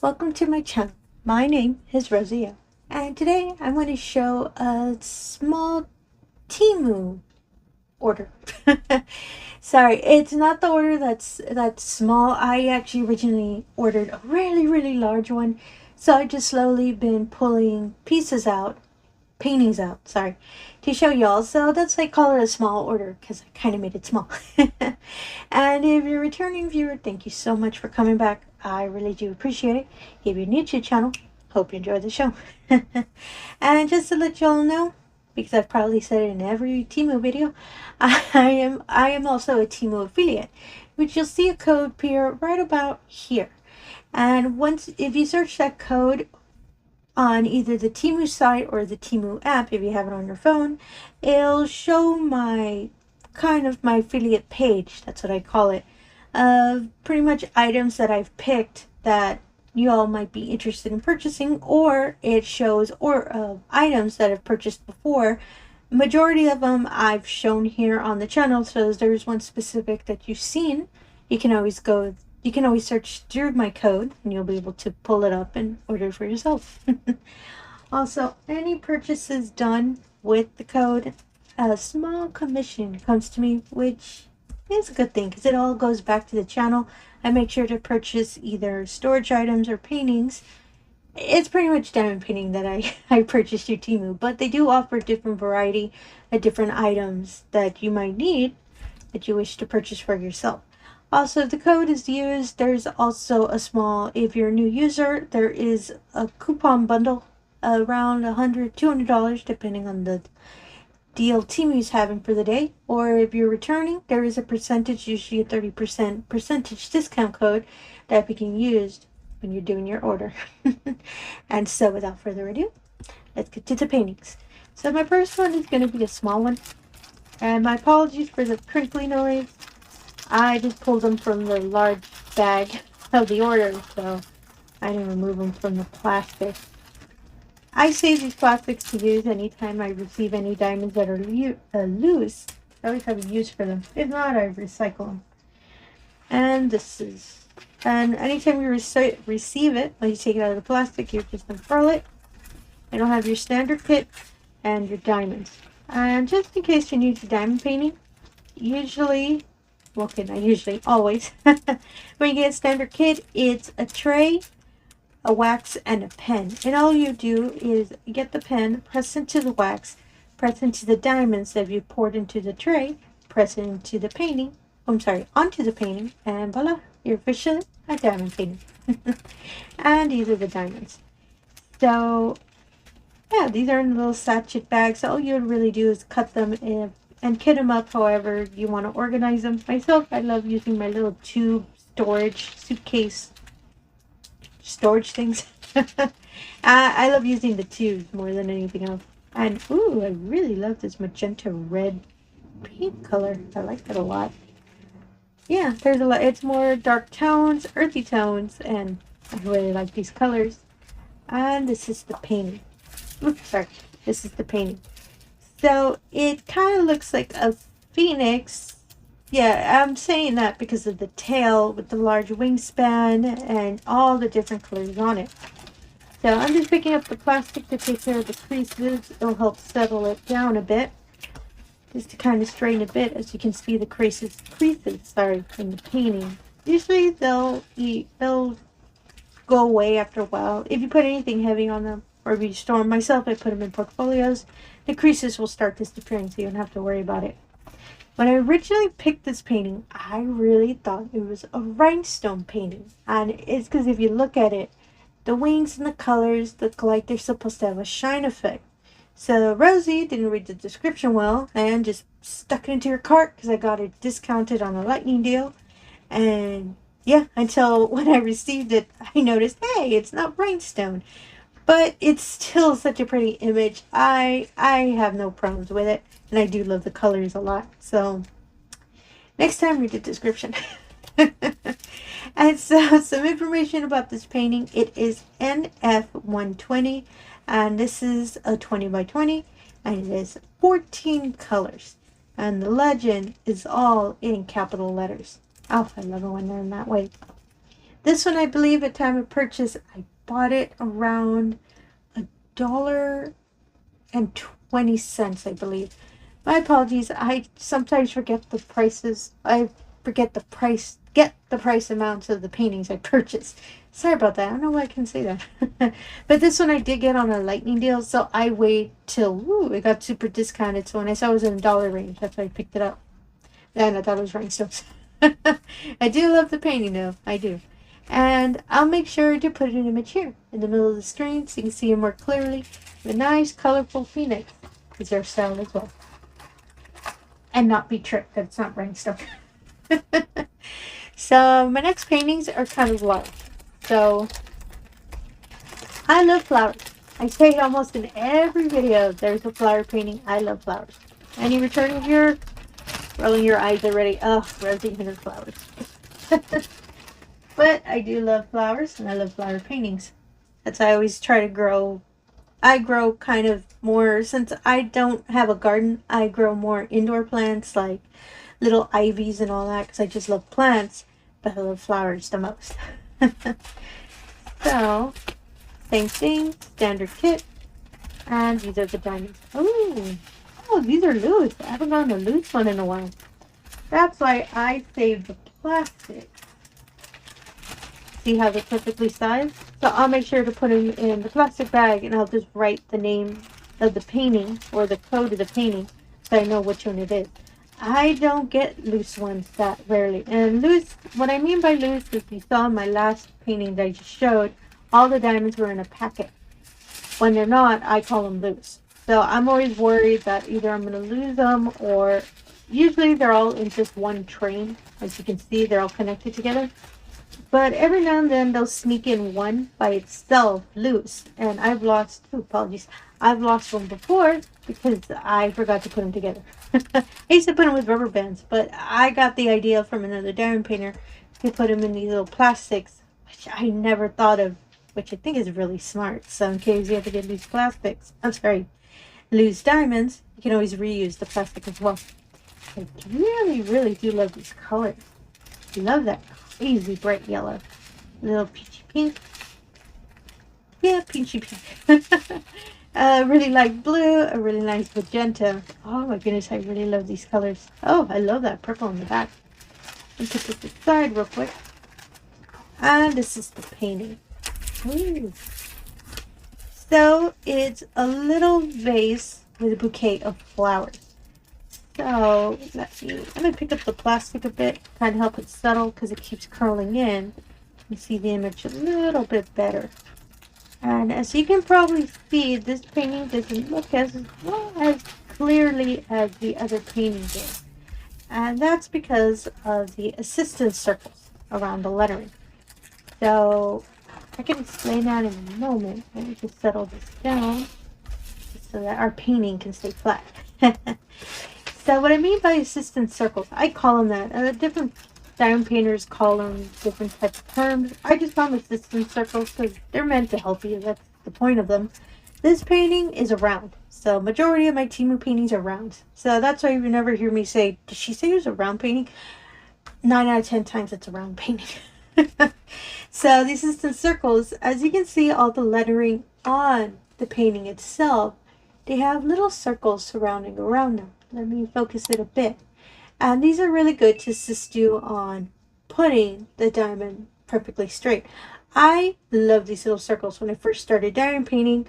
welcome to my channel. My name is Rosy O, and today I'm going to show a small TEMU order. Sorry, it's not the order that's small. I actually originally ordered a really large one, so I just slowly been pulling paintings out, sorry, to show y'all. So that's why I call it a small order, because I kind of made it small. And if you're a returning viewer, thank you so much for coming back. I really do appreciate it. If you're new to the channel, hope you enjoy the show. And just to let y'all know, because I've probably said it in every TEMU video, I am also a TEMU affiliate, which you'll see a code appear right about here. And if you search that code on either the TEMU site or the TEMU app, if you have it on your phone, it'll show my affiliate page. That's what I call it. Pretty much items that I've picked that you all might be interested in purchasing, or it shows items that I've purchased before. Majority of them I've shown here on the channel, so if there's one specific that you've seen, you can always search through my code and you'll be able to pull it up and order for yourself. Also, any purchases done with the code, a small commission comes to me, which is a good thing because it all goes back to the channel. I make sure to purchase either storage items or paintings. It's pretty much diamond painting that I purchased through TEMU, but they do offer different variety of different items that you might need that you wish to purchase for yourself. Also, if the code is used, there's also if you're a new user, there is a coupon bundle around $100-$200 depending on the deal TEMU's having for the day. Or if you're returning, there is a percentage, usually a 30% discount code that you can use when you're doing your order. And so without further ado, let's get to the paintings. So my first one is going to be a small one, and my apologies for the crinkly noise. I just pulled them from the large bag of the order, so I didn't remove them from the plastic. I save these plastics to use anytime I receive any diamonds that are loose. I always have a use for them. If not, I recycle them. And anytime you receive it, when you take it out of the plastic, you just unfurl it. It'll have your standard kit and your diamonds. And just in case you need to diamond painting, always, when you get a standard kit, it's a tray, a wax, and a pen. And all you do is get the pen, press into the wax, press into the diamonds that you poured into the tray, press it into the painting, onto the painting, and voila, you're officially a diamond painting. And these are the diamonds. So yeah, these are in little sachet bags. All you would really do is cut them and kit them up however you want to organize them. Myself, I love using my little tube suitcase storage things. I love using the tubes more than anything else. And ooh, I really love this magenta red paint color. I like that a lot. Yeah, there's a lot. It's more dark tones, earthy tones, and I really like these colors. And this is the painting. Oops, sorry. This is the painting. So it kind of looks like a phoenix. Yeah, I'm saying that because of the tail with the large wingspan and all the different colors on it. So I'm just picking up the plastic to take care of the creases. It'll help settle it down a bit, just to kind of straighten a bit. As you can see, the creases in the painting. Usually they'll go away after a while. If you put anything heavy on them, or if you store them, myself, I put them in portfolios, the creases will start disappearing, so you don't have to worry about it. When I originally picked this painting, I really thought it was a rhinestone painting. And it's because if you look at it, the wings and the colors look like they're supposed to have a shine effect. So Rosie didn't read the description well and just stuck it into her cart because I got it discounted on a lightning deal. And yeah, until when I received it, I noticed, hey, it's not rhinestone. But it's still such a pretty image. I have no problems with it. And I do love the colors a lot. So next time, read the description. And so some information about this painting. It is NF120. And this is a 20 by 20. And it is 14 colors. And the legend is all in capital letters. Oh, I love it when they're in that way. This one, I believe, at time of purchase, I bought it around $1.20, I believe. My apologies. I sometimes forget the prices. I forget the price, get the price amounts of the paintings I purchase. Sorry about that. I don't know why I can say that. But this one I did get on a lightning deal, so I wait till it got super discounted. So when I saw it was in the dollar range, that's why I picked it up. And I thought it was rhinestones. I do love the painting though. I do. And I'll make sure to put an image here in the middle of the screen so you can see it more clearly. The nice colorful phoenix is their style as well. And not be tricked that it's not rhinestone. So my next paintings are kind of large. So I love flowers. I say it almost in every video. There's a flower painting. I love flowers. Any returning viewer? Rolling your eyes already. Oh, Rosie and her flowers. But I do love flowers, and I love flower paintings. That's why I always try to grow. I grow kind of more, since I don't have a garden, I grow more indoor plants like little ivies and all that because I just love plants, but I love flowers the most. So, same thing, standard kit, and these are the diamonds. Ooh, oh, these are loose. I haven't gotten a loose one in a while. That's why I saved the plastic. See how they're perfectly sized? So I'll make sure to put them in the plastic bag, and I'll just write the name of the painting or the code of the painting so I know which one it is. I don't get loose ones that rarely. And loose, what I mean by loose is you saw in my last painting that I just showed, all the diamonds were in a packet. When they're not, I call them loose. So I'm always worried that either I'm going to lose them, or usually they're all in just one train. As you can see, they're all connected together. But every now and then they'll sneak in one by itself loose. And I've lost, apologies, I've lost one before because I forgot to put them together. I used to put them with rubber bands, but I got the idea from another diamond painter to put them in these little plastics, which I never thought of, which I think is really smart. So in case you have to get loose plastics, loose diamonds, you can always reuse the plastic as well. I really, really do love these colors. I love that crazy bright yellow. A little peachy pink. Yeah, peachy pink. Really like blue, a really nice magenta. Oh my goodness, I really love these colors. Oh, I love that purple on the back. Let me put this aside real quick. And this is the painting. Ooh. So it's a little vase with a bouquet of flowers. So let me pick up the plastic a bit, kind of help it settle because it keeps curling in. You see the image a little bit better. And as you can probably see, this painting doesn't look as well as clearly as the other painting did. And that's because of the assistance circles around the lettering. So I can explain that in a moment. Let me just settle this down so that our painting can stay flat. So what I mean by assistance circles, I call them that. Different diamond painters call them different types of terms. I just call them assistance circles because they're meant to help you. That's the point of them. This painting is a round. So majority of my TEMU paintings are rounds. So that's why you never hear me say, did she say it was a round painting? 9 out of 10 times it's a round painting. So these assistance circles, as you can see all the lettering on the painting itself, they have little circles surrounding around them. Let me focus it a bit. And these are really good to assist you on putting the diamond perfectly straight. I love these little circles when I first started diamond painting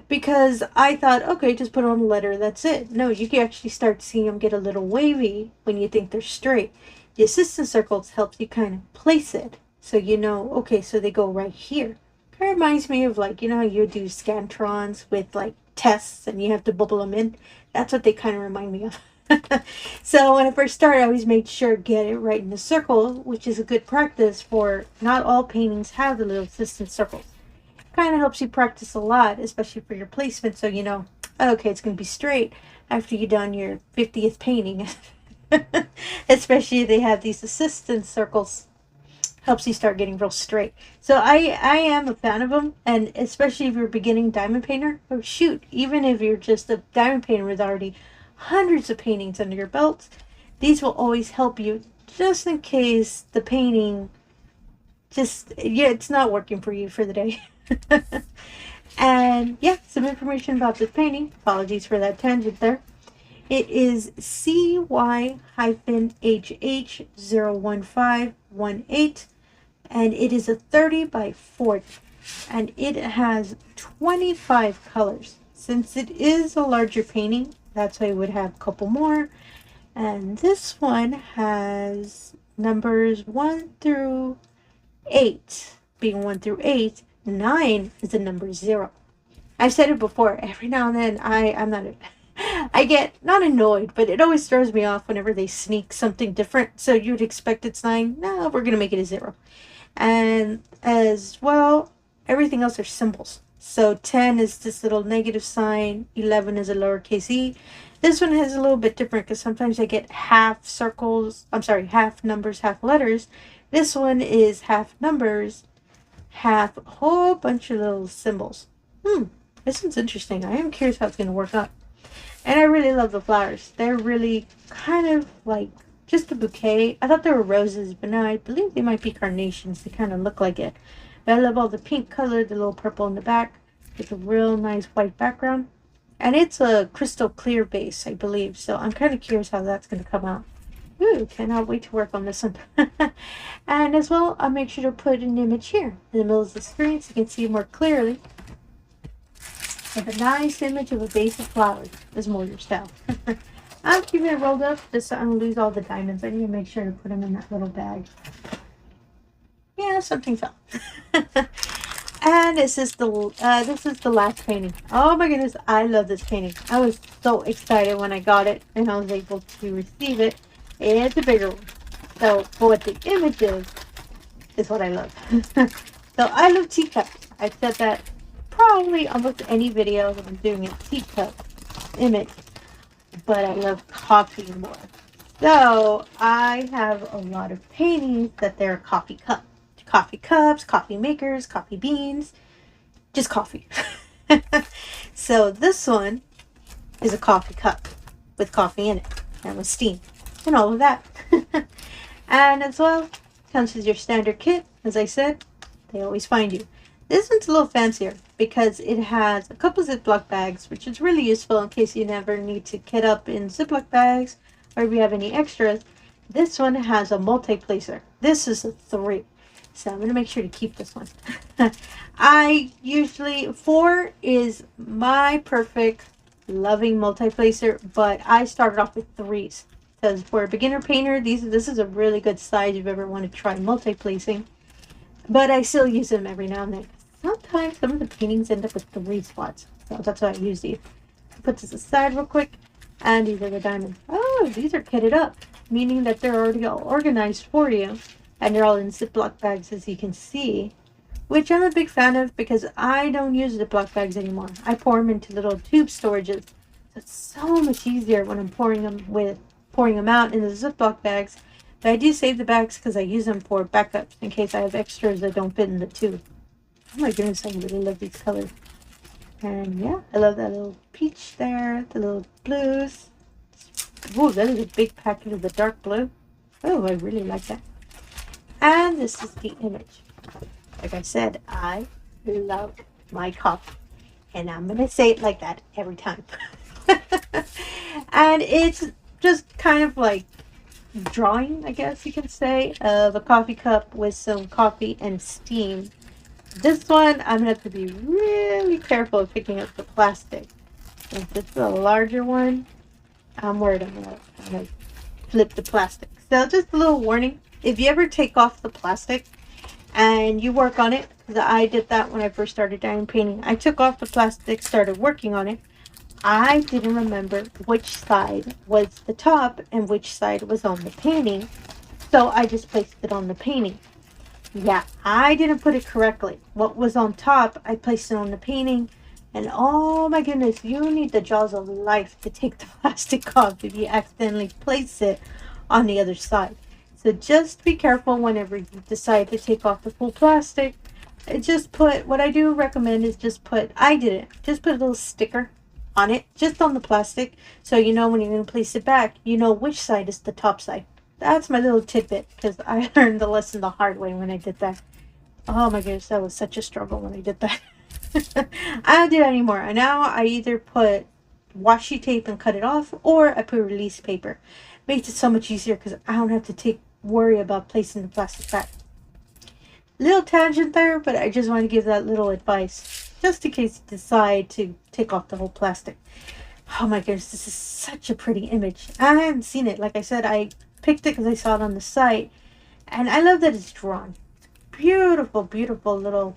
because I thought, okay, just put on a letter, that's it. No, you can actually start seeing them get a little wavy when you think they're straight. The assistance circles helps you kind of place it so you know, okay, so they go right here. Kind of reminds me of like, you know how you do scantrons with like tests and you have to bubble them in. That's what they kind of remind me of. So when I first started, I always made sure to get it right in the circle, which is a good practice for not all paintings have the little assistance circles. Kind of helps you practice a lot, especially for your placement, so you know, okay, it's going to be straight after you've done your 50th painting. Especially if they have these assistance circles. Helps you start getting real straight. So I am a fan of them, and especially if you're a beginning diamond painter, or shoot, even if you're just a diamond painter with already hundreds of paintings under your belt, these will always help you just in case the painting just, yeah, it's not working for you for the day. And yeah, some information about this painting. Apologies for that tangent there. It is CY-HH01518, and it is a 30 by 40, and it has 25 colors. Since it is a larger painting, that's why I would have a couple more. And this one has numbers 1 through 8, being 1 through 8. 9 is the number 0. I've said it before, every now and then I get not annoyed, but it always throws me off whenever they sneak something different. So you'd expect it's 9. No, we're going to make it a 0. And as well, everything else are symbols. So 10 is this little negative sign. 11 is a lowercase e. This one has a little bit different because sometimes I get half circles. I'm sorry, half numbers, half letters. This one is half numbers, half a whole bunch of little symbols. This one's interesting. I am curious how it's going to work out. And I really love the flowers. They're really kind of like just a bouquet. I thought they were roses, but now I believe they might be carnations. They kind of look like it. But I love all the pink color, the little purple in the back. It's a real nice white background. And it's a crystal clear base, I believe. So I'm kind of curious how that's going to come out. Ooh, cannot wait to work on this one. And as well, I'll make sure to put an image here in the middle of the screen so you can see more clearly. With a nice image of a vase of flowers. This mortar style. I'm keeping it rolled up just so I don't lose all the diamonds. I need to make sure to put them in that little bag. Yeah, something fell. And this is the last painting. Oh my goodness, I love this painting. I was so excited when I got it and I was able to receive it. It's a bigger one. So for what the image is what I love. So I love teacups. I've said that probably almost any video that I'm doing a teacup image, but I love coffee more. So I have a lot of paintings that they're coffee cups, coffee makers, coffee beans, just coffee. So this one is a coffee cup with coffee in it and with steam and all of that. And as well, comes with your standard kit. As I said, they always find you. This one's a little fancier because it has a couple Ziploc bags, which is really useful in case you never need to kit up in Ziploc bags or if you have any extras. This one has a multi-placer. This is a 3. So I'm going to make sure to keep this one. I usually, 4 is my perfect loving multi-placer, but I started off with 3s. Because for a beginner painter, this is a really good size if you ever want to try multi-placing. But I still use them every now and then. Sometimes some of the paintings end up with 3 spots. So that's why I use these. Put this aside real quick. And these are the diamonds. Oh, these are kitted up. Meaning that they're already all organized for you. And they're all in Ziploc bags, as you can see. Which I'm a big fan of because I don't use Ziploc bags anymore. I pour them into little tube storages. So it's so much easier when I'm pouring them out in the Ziploc bags. But I do save the bags because I use them for backups in case I have extras that don't fit in the tube. Oh my goodness, I really love these colors. And yeah, I love that little peach there, the little blues. Ooh, that is a big packet of the dark blue. Oh, I really like that. And this is the image. Like I said, I love my coffee. And I'm going to say it like that every time. And it's just kind of like drawing, I guess you can say, of a coffee cup with some coffee and steam. This one, I'm going to have to be really careful of picking up the plastic. Since this is a larger one, I'm worried I'm going to flip the plastic. So just a little warning. If you ever take off the plastic and you work on it, because I did that when I first started diamond painting. I took off the plastic, started working on it. I didn't remember which side was the top and which side was on the painting. So I just placed it on the painting. Yeah, I didn't put it correctly. What was on top, I placed it on the painting. And oh my goodness, you need the jaws of life to take the plastic off if you accidentally place it on the other side. So just be careful whenever you decide to take off the full plastic. What I do recommend is just put a little sticker on it, just on the plastic. So you know when you're going to place it back, you know which side is the top side. That's my little tidbit because I learned the lesson the hard way when I did that. Oh my goodness, that was such a struggle when I did that. I don't do that anymore. Now I either put washi tape and cut it off, or I put release paper. Makes it so much easier because I don't have to worry about placing the plastic back. Little tangent there, but I just want to give that little advice, just in case you decide to take off the whole plastic. Oh my goodness, this is such a pretty image. I haven't seen it. Like I said, I picked it because I saw it on the site, and I love that it's drawn. Beautiful, beautiful little,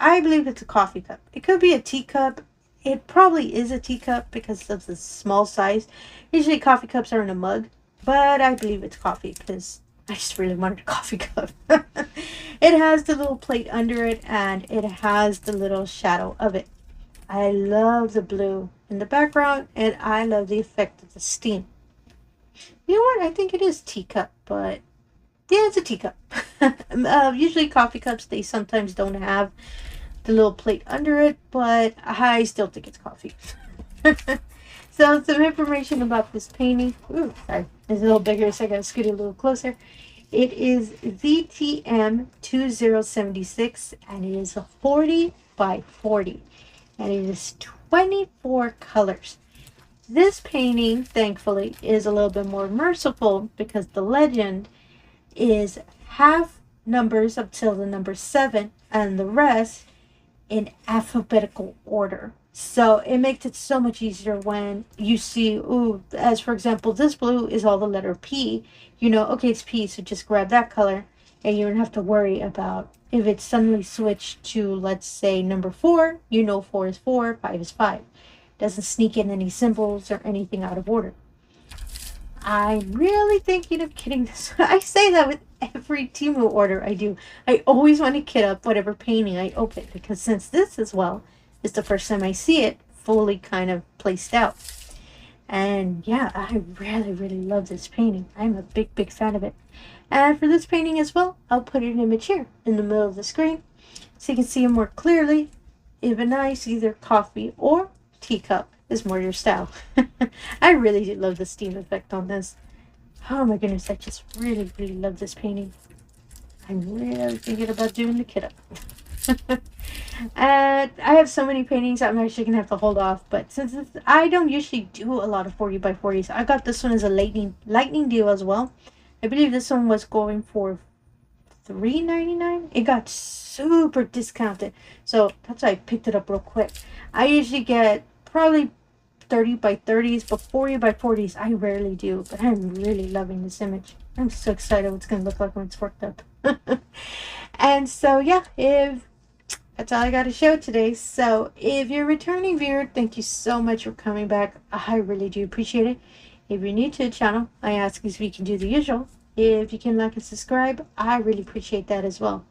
I believe it's a coffee cup. It could be a teacup. It probably is a teacup because of the small size. Usually coffee cups are in a mug, but I believe it's coffee because I just really wanted a coffee cup. It has the little plate under it, and it has the little shadow of it. I love the blue in the background, and I love the effect of the steam. You know what? I think it is teacup, but yeah, it's a teacup. Usually coffee cups, they sometimes don't have the little plate under it, but I still think it's coffee. So some information about this painting. Ooh, sorry, it's a little bigger, so I gotta scoot it a little closer. It is ZTM2076, and it is a 40 by 40, and it is 24 colors. This painting, thankfully, is a little bit more merciful because the legend is half numbers up till the number 7, and the rest in alphabetical order. So it makes it so much easier when you see, ooh, as for example, this blue is all the letter P. You know, okay, it's P, so just grab that color, and you don't have to worry about if it suddenly switched to, let's say, number 4. You know 4 is 4, 5 is 5. Doesn't sneak in any symbols or anything out of order. I'm really thinking of kitting this. I say that with every TEMU order I do. I always want to kit up whatever painting I open, because since this as well is the first time I see it fully kind of placed out. And yeah, I really, really love this painting. I'm a big, big fan of it. And for this painting as well, I'll put an image here in the middle of the screen so you can see it more clearly. Even nice, either coffee or teacup is more your style. I really do love the steam effect on this. Oh my goodness, I just really, really love this painting. I'm really thinking about doing the kit up. And I have so many paintings, I'm actually gonna have to hold off. But since I don't usually do a lot of 40 by 40s, I got this one as a lightning deal as well. I believe this one was going for $3.99. It got super discounted, so that's why I picked it up real quick. I usually get probably 30 by 30s, but 40 by 40s I rarely do. But I'm really loving this image. I'm so excited what it's gonna look like when it's worked up. And so yeah, that's all I got to show today. So if you're a returning viewer, thank you so much for coming back. I really do appreciate it. If you're new to the channel, I ask if you can do the usual. If you can like and subscribe, I really appreciate that as well.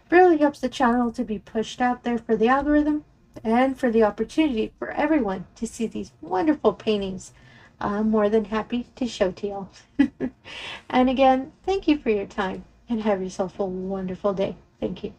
Really helps the channel to be pushed out there for the algorithm, and for the opportunity for everyone to see these wonderful paintings. I'm more than happy to show to y'all. And again, thank you for your time, and have yourself a wonderful day. Thank you.